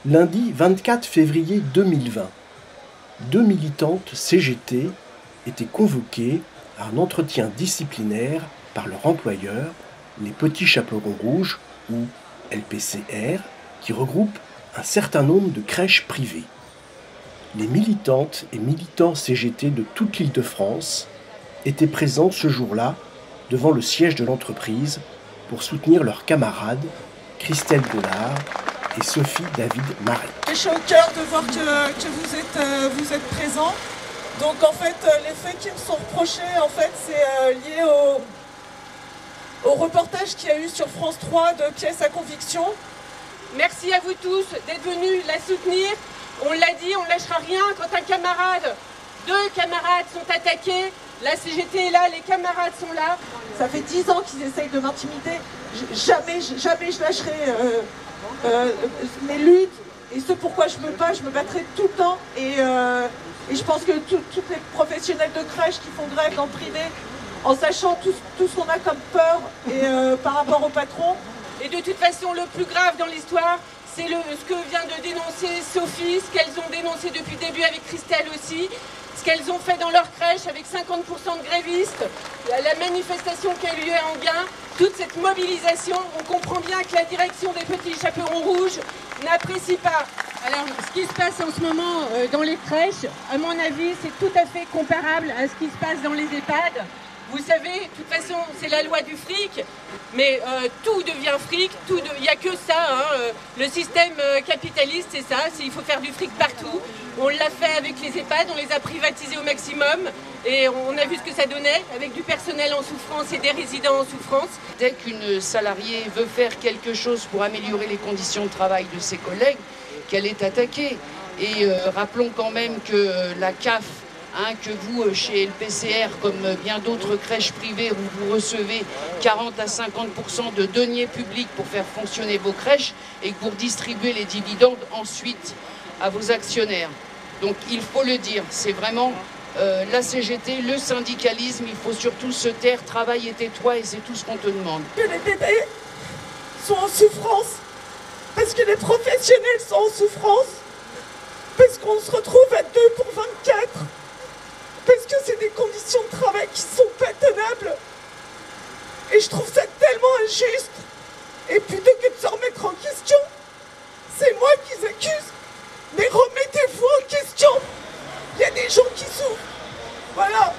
Lundi 24 février 2020, 2 militantes CGT étaient convoquées à un entretien disciplinaire par leur employeur, les Petits Chaperons Rouges, ou LPCR, qui regroupe un certain nombre de crèches privées. Les militantes et militants CGT de toute l'Île-de-France étaient présents ce jour-là devant le siège de l'entreprise pour soutenir leurs camarades Christelle Bollard et Sophie David Marais. Je suis au cœur de voir que vous êtes présents. Donc en fait, les faits qui me sont reprochés, en fait, c'est lié au reportage qu'il y a eu sur France 3 de Pièces à conviction. Merci à vous tous d'être venus la soutenir. On l'a dit, on ne lâchera rien quand deux camarades sont attaqués. La CGT est là, les camarades sont là. Ça fait 10 ans qu'ils essayent de m'intimider. Jamais je lâcherai mes luttes et ce pourquoi je me bats, je me battrai tout le temps. Et je pense que tous les professionnels de crèche qui font grève en privé, en sachant tout ce qu'on a comme peur et par rapport au patron. Et de toute façon, le plus grave dans l'histoire, c'est ce que vient de dénoncer Sophie, ce qu'elles ont dénoncé depuis le début avec Christelle aussi, ce qu'elles ont fait dans leur crèche avec 50% de grévistes, la manifestation qui a eu lieu à Enghien, toute cette mobilisation, on comprend bien que la direction des Petits Chaperons Rouges n'apprécie pas. Alors, ce qui se passe en ce moment dans les crèches, à mon avis, c'est tout à fait comparable à ce qui se passe dans les EHPAD. Vous savez, de toute façon, c'est la loi du fric, mais tout devient fric, il n'y a que ça. Le système capitaliste, c'est ça, il faut faire du fric partout. On l'a fait avec les EHPAD, on les a privatisés au maximum, et on a vu ce que ça donnait, avec du personnel en souffrance et des résidents en souffrance. Dès qu'une salariée veut faire quelque chose pour améliorer les conditions de travail de ses collègues, qu'elle est attaquée. Et rappelons quand même que la CAF, que vous, chez LPCR, comme bien d'autres crèches privées, où vous recevez 40 à 50% de deniers publics pour faire fonctionner vos crèches et que vous redistribuez les dividendes ensuite à vos actionnaires. Donc il faut le dire, c'est vraiment la CGT, le syndicalisme, il faut surtout se taire, travaille et tais-toi, et c'est tout ce qu'on te demande. Que les bébés sont en souffrance, parce que les professionnels sont en souffrance, parce qu'on se retrouve à 2 pour 24. Parce que c'est des conditions de travail qui sont pas tenables. Et je trouve ça tellement injuste. Et plutôt que de se remettre en question, c'est moi qu'ils accusent. Mais remettez-vous en question. Il y a des gens qui souffrent. Voilà.